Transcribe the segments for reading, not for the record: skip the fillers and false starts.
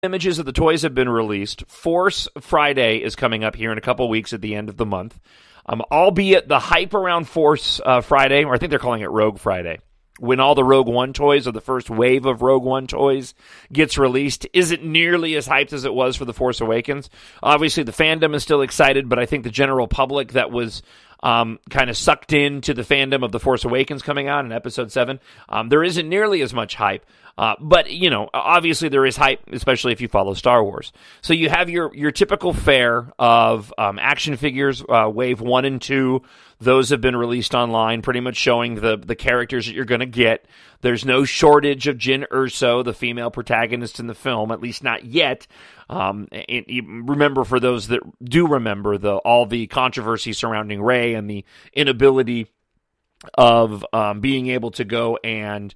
Images of the toys have been released. Force Friday is coming up here in a couple weeks at the end of the month. Albeit the hype around Force Friday, or I think they're calling it Rogue Friday, when all the Rogue One toys, or the first wave of Rogue One toys, gets released, isn't nearly as hyped as it was for The Force Awakens. Obviously, the fandom is still excited, but I think the general public that was kind of sucked into the fandom of The Force Awakens coming out in Episode 7, there isn't nearly as much hype. But, obviously there is hype, especially if you follow Star Wars. So you have your typical fare of action figures, Wave 1 and 2. Those have been released online, pretty much showing the characters that you're going to get. There's no shortage of Jyn Erso, the female protagonist in the film, at least not yet. Remember, for those that do remember, all the controversy surrounding Rey and the inability of being able to go and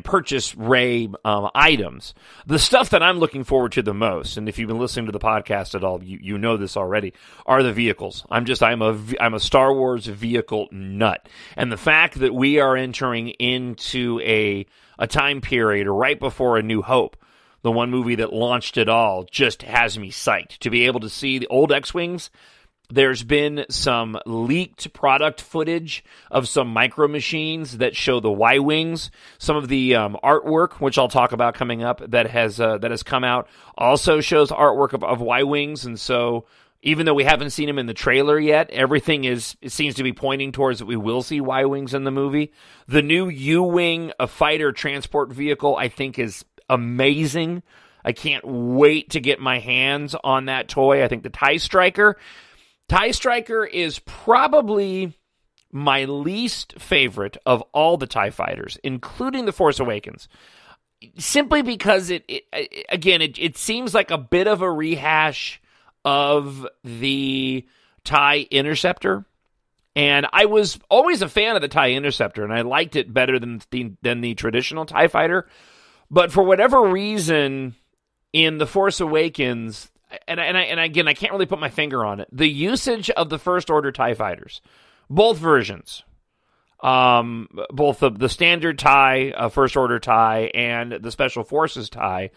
purchase Rey items. The stuff that I'm looking forward to the most, and if you've been listening to the podcast at all, you know this already, are the vehicles. I'm a Star Wars vehicle nut, and the fact that we are entering into a time period right before A New Hope, the one movie that launched it all, just has me psyched to be able to see the old X-Wings. There's been some leaked product footage of some micro machines that show the Y-Wings. Some of the artwork, which I'll talk about coming up, that has come out, also shows artwork of Y-Wings. And so, even though we haven't seen them in the trailer yet, it seems to be pointing towards that we will see Y-Wings in the movie. The new U-Wing, a fighter transport vehicle, I think is amazing. I can't wait to get my hands on that toy. I think the TIE Striker is probably my least favorite of all the TIE fighters, including The Force Awakens. Simply because it seems like a bit of a rehash of the TIE Interceptor. And I was always a fan of the TIE Interceptor, and I liked it better than the traditional TIE fighter. But for whatever reason, in The Force Awakens, and again, I can't really put my finger on it, the usage of the First Order TIE fighters, both versions, both the standard TIE, First Order TIE, and the Special Forces TIE,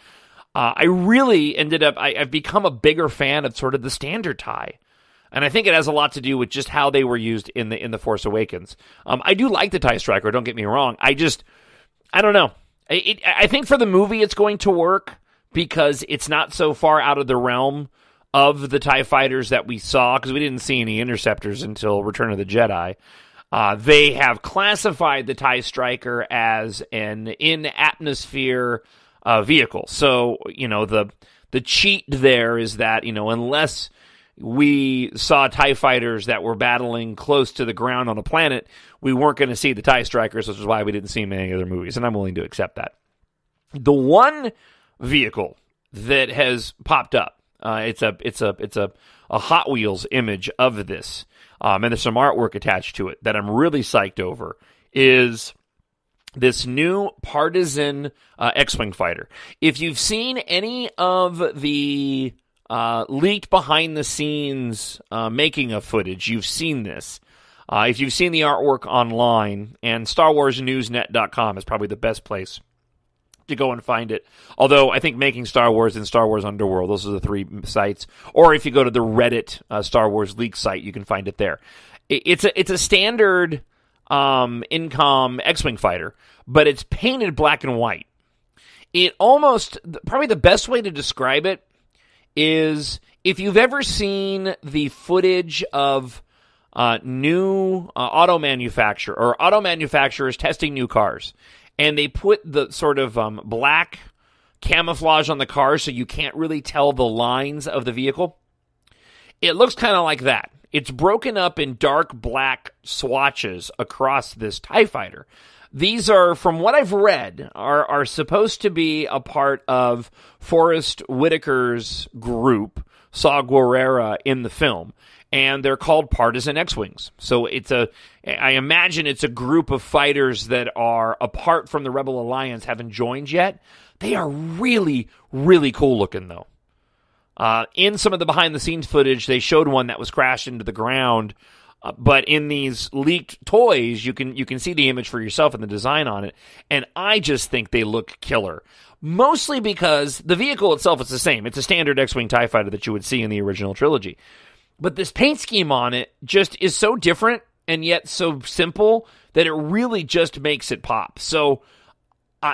I really I've become a bigger fan of sort of the standard TIE. And I think it has a lot to do with just how they were used in the Force Awakens. I do like the TIE Striker, don't get me wrong. I don't know. I think for the movie it's going to work, because it's not so far out of the realm of the TIE fighters that we saw, because we didn't see any interceptors until Return of the Jedi. They have classified the TIE Striker as an in-atmosphere vehicle. So, the cheat there is that, unless we saw TIE fighters that were battling close to the ground on a planet, we weren't going to see the TIE Strikers, which is why we didn't see them in any other movies, and I'm willing to accept that. The one vehicle that has popped up, it's a Hot Wheels image of this, and there's some artwork attached to it that I'm really psyched over, is this new Partisan X-Wing fighter. If you've seen any of the leaked behind-the-scenes making of footage, you've seen this. If you've seen the artwork online, and StarWarsNewsNet.com is probably the best place to go and find it. Although I think Making Star Wars and Star Wars Underworld, those are the three sites. Or if you go to the Reddit Star Wars leak site, you can find it there. It's a standard Incom X-Wing fighter, but it's painted black and white. Probably the best way to describe it is, if you've ever seen the footage of new auto manufacturers testing new cars, and they put the sort of black camouflage on the car so you can't really tell the lines of the vehicle, it looks kind of like that. It's broken up in dark black swatches across this TIE fighter. These are, from what I've read, are supposed to be a part of Forrest Whitaker's group, Saw Gerrera, in the film. And they're called Partisan X-Wings. So I imagine it's a group of fighters that are apart from the Rebel Alliance, haven't joined yet. They are really, really cool looking, though. In some of the behind-the-scenes footage, they showed one that was crashed into the ground. But in these leaked toys, you can see the image for yourself and the design on it. And I just think they look killer. mostly because the vehicle itself is the same. It's a standard X-Wing TIE Fighter that you would see in the original trilogy. But this paint scheme on it just is so different and yet so simple that it really just makes it pop. So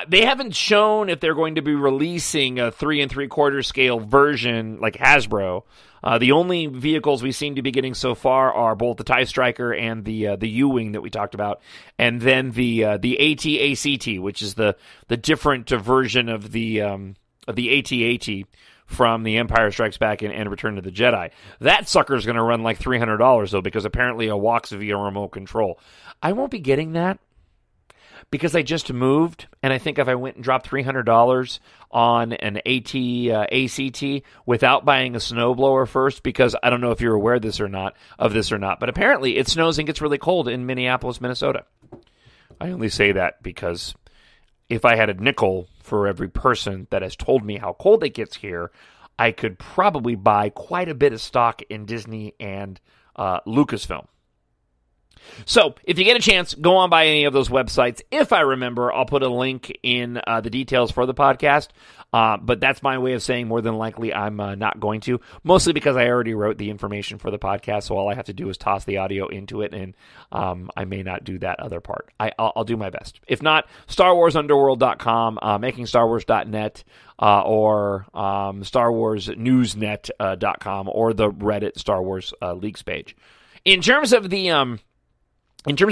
they haven't shown if they're going to be releasing a 3 3/4 scale version like Hasbro. The only vehicles we seem to be getting so far are both the TIE Striker and the U-Wing that we talked about, and then the AT-ACT, which is the different version of the AT-AT from The Empire Strikes Back and Return to the Jedi. That sucker's going to run like $300 though, because apparently it walks via remote control. I won't be getting that, because I just moved, and I think if I went and dropped $300 on an AT-ACT without buying a snowblower first, because I don't know if you're aware of this or not, but apparently it snows and gets really cold in Minneapolis, Minnesota. I only say that because if I had a nickel for every person that has told me how cold it gets here, I could probably buy quite a bit of stock in Disney and Lucasfilm. So, if you get a chance, go on by any of those websites. If I remember, I'll put a link in the details for the podcast. But that's my way of saying more than likely I'm not going to. Mostly because I already wrote the information for the podcast, so all I have to do is toss the audio into it, and I may not do that other part. I'll do my best. If not, StarWarsUnderworld.com, MakingStarWars.net, or StarWarsNewsNet.com, or the Reddit Star Wars Leaks page. In terms of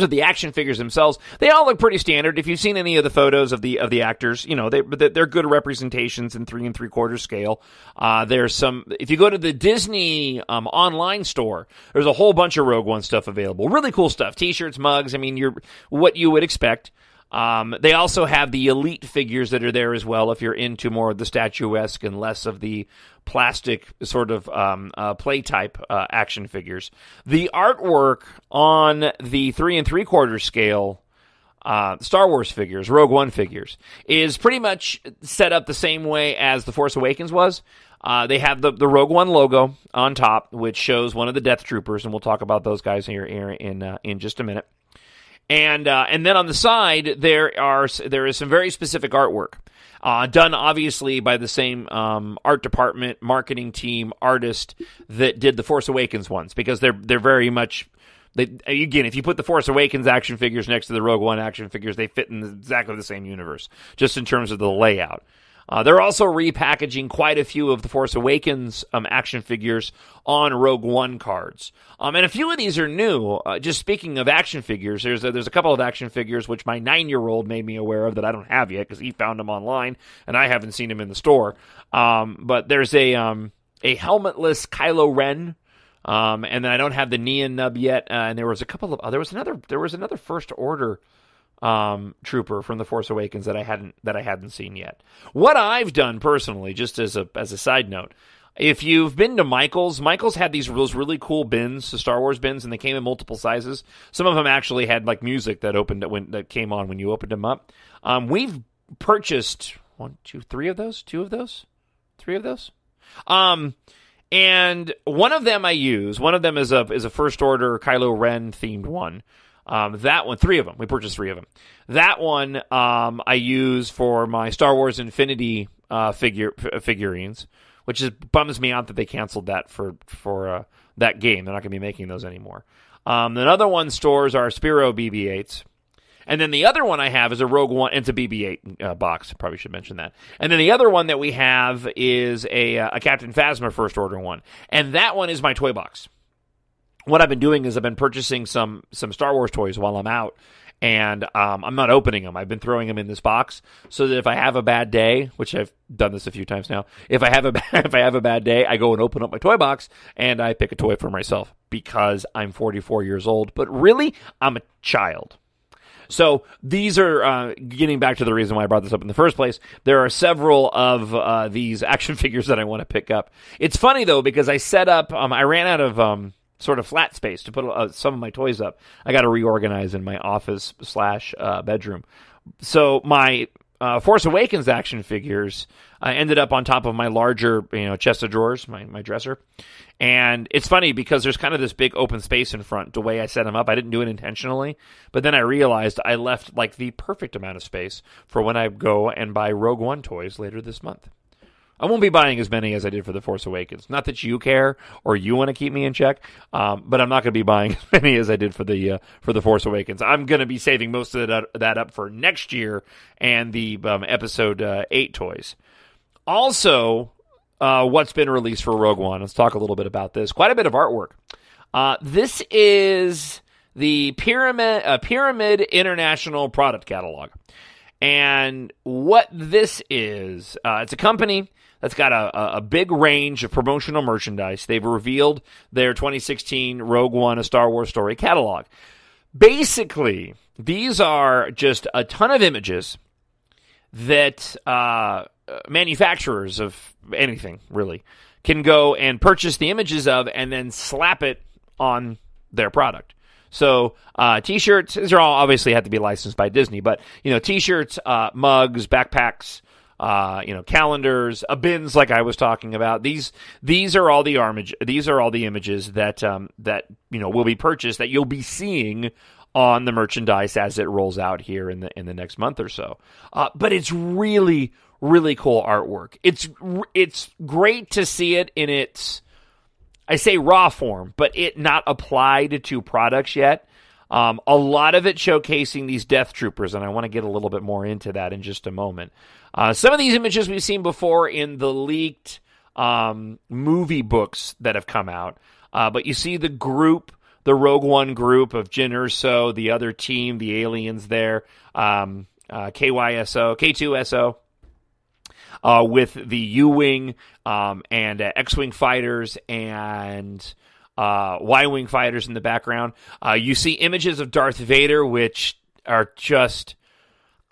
the action figures themselves, they all look pretty standard. If you've seen any of the photos of the actors, you know, they're good representations in 3 3/4 scale. There's some, if you go to the Disney online store, there's a whole bunch of Rogue One stuff available. Really cool stuff. T-shirts, mugs. I mean, what you would expect. They also have the Elite figures that are there as well, if you're into more of the statuesque and less of the plastic sort of play type action figures. The artwork on the 3 3/4 scale Star Wars figures, Rogue One figures, is pretty much set up the same way as The Force Awakens was. They have the Rogue One logo on top, which shows one of the Death Troopers, and we'll talk about those guys here in just a minute. And then on the side, there is some very specific artwork, done obviously by the same art department, marketing team, artist that did the Force Awakens ones, because they're very much, again, if you put the Force Awakens action figures next to the Rogue One action figures, they fit in exactly the same universe, just in terms of the layout. They're also repackaging quite a few of the Force Awakens action figures on Rogue One cards. And a few of these are new. Just speaking of action figures, there's a couple of action figures which my 9-year-old made me aware of that I don't have yet, because he found them online and I haven't seen them in the store. But there's a helmetless Kylo Ren. And then I don't have the Neon Nub yet. And there was another First Order trooper from The Force Awakens that I hadn't seen yet. What I've done personally, just as a side note, if you've been to Michael's had those really cool bins, the Star Wars bins, and they came in multiple sizes. Some of them actually had like music that came on when you opened them up. We've purchased 3 of those. And one of them I use. One of them is a First Order Kylo Ren themed one. That one, 3 of them. We purchased 3 of them. That one I use for my Star Wars Infinity figurines, which just bums me out that they canceled that for that game. They're not going to be making those anymore. Another one stores our Spiro BB-8s. And then the other one I have is a Rogue One. It's a BB-8 box. Probably should mention that. And then the other one that we have is a Captain Phasma First Order one. And that one is my toy box. What I've been doing is I've been purchasing some Star Wars toys while I'm out, and I'm not opening them. I've been throwing them in this box so that if I have a bad day, which I've done this a few times now, if I have a bad day, I go and open up my toy box and I pick a toy for myself, because I'm 44 years old, but really I'm a child. So these are, getting back to the reason why I brought this up in the first place, there are several of these action figures that I want to pick up. It's funny, though, because I set up, I ran out of sort of flat space to put some of my toys up. I got to reorganize in my office / bedroom. So my Force Awakens action figures ended up on top of my larger, chest of drawers, my dresser. And it's funny because there's kind of this big open space in front, the way I set them up. I didn't do it intentionally, but then I realized I left like the perfect amount of space for when I go and buy Rogue One toys later this month. I won't be buying as many as I did for The Force Awakens. Not that you care or you want to keep me in check, but I'm not going to be buying as many as I did for the Force Awakens. I'm going to be saving most of that up for next year and the Episode 8 toys. Also, what's been released for Rogue One? Let's talk a little bit about this. Quite a bit of artwork. This is the Pyramid International Product Catalog. And what this is, it's a company that's got a big range of promotional merchandise. They've revealed their 2016 Rogue One, A Star Wars Story catalog. Basically, these are just a ton of images that manufacturers of anything, really, can go and purchase the images of and then slap it on their product. So, T-shirts, these are all obviously have to be licensed by Disney, but, T-shirts, mugs, backpacks, calendars, bins like I was talking about. These are all the images that will be purchased that you'll be seeing on the merchandise as it rolls out here in the next month or so. But it's really, really cool artwork. It's great to see it in its, I say raw form, but it not applied to products yet. A lot of it showcasing these Death Troopers, and I want to get a little bit more into that in just a moment. Some of these images we've seen before in the leaked movie books that have come out, but you see the group, the Rogue One group of Jyn Erso, the other team, the aliens there, K2SO, with the U-Wing and X-Wing fighters and Y-Wing fighters in the background. You see images of Darth Vader, which are just...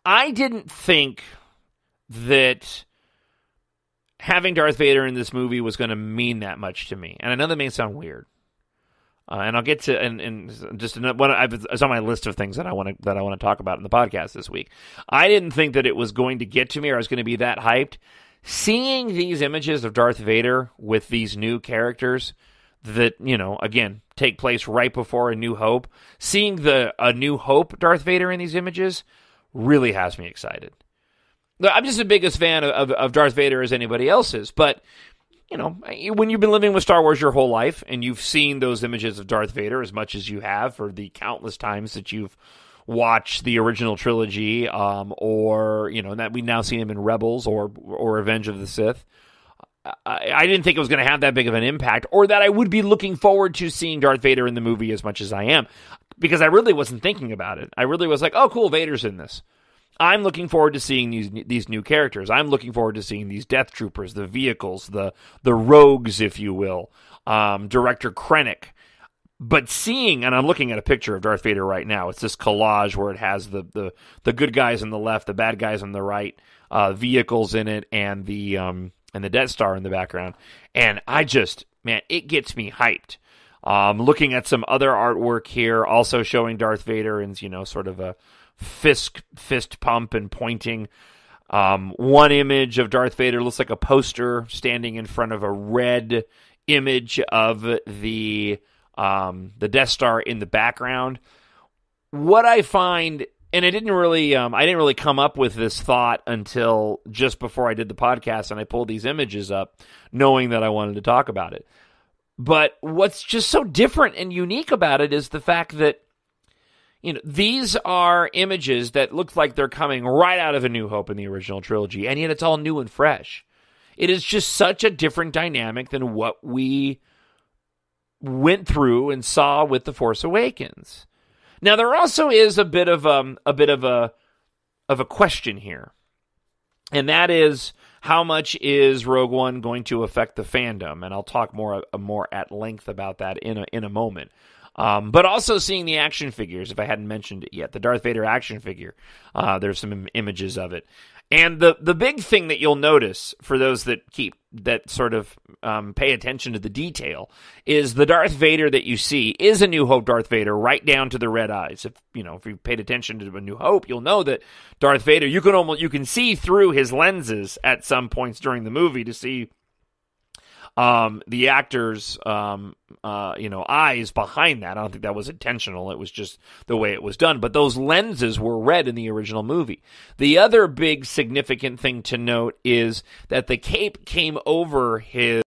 I didn't think that having Darth Vader in this movie was going to mean that much to me. And I know that may sound weird. And I'll get to and just it's on my list of things that I want to talk about in the podcast this week. I didn't think that it was going to get to me or I was going to be that hyped. Seeing these images of Darth Vader with these new characters that, again, take place right before A New Hope, seeing A New Hope Darth Vader in these images really has me excited. I'm just the biggest fan of Darth Vader as anybody else is, but when you've been living with Star Wars your whole life and you've seen those images of Darth Vader as much as you have for the countless times that you've watched the original trilogy, or that we now see him in Rebels or Revenge of the Sith, I didn't think it was going to have that big of an impact, or that I would be looking forward to seeing Darth Vader in the movie as much as I am, because I really wasn't thinking about it. I really was like, oh, cool, Vader's in this. I'm looking forward to seeing these new characters. I'm looking forward to seeing these Death Troopers, the vehicles, the rogues, if you will, Director Krennic. But seeing, and I'm looking at a picture of Darth Vader right now, it's this collage where it has the good guys on the left, the bad guys on the right, vehicles in it, and the Death Star in the background. And it gets me hyped. Looking at some other artwork here, also showing Darth Vader in, sort of a fist pump and pointing. One image of Darth Vader looks like a poster standing in front of a red image of the Death Star in the background. What I find, and I didn't really come up with this thought until just before I did the podcast, and I pulled these images up, knowing that I wanted to talk about it. But what's just so different and unique about it is the fact that these are images that look like they're coming right out of A New Hope in the original trilogy, and yet it's all new and fresh. It is just such a different dynamic than what we went through and saw with The Force Awakens. Now, there also is a bit of a question here, and that is, how much is Rogue One going to affect the fandom? And I'll talk more at length about that in a moment. But also seeing the action figures, if I hadn't mentioned it yet, the Darth Vader action figure. There's some images of it. And the big thing that you'll notice for those that sort of pay attention to the detail, is the Darth Vader that you see is a New Hope Darth Vader, right down to the red eyes. If you paid attention to A New Hope, you'll know that Darth Vader, you can see through his lenses at some points during the movie to see the actor's eyes behind that. I don't think that was intentional. It was just the way it was done. But those lenses were red in the original movie. The other big significant thing to note is that the cape came over his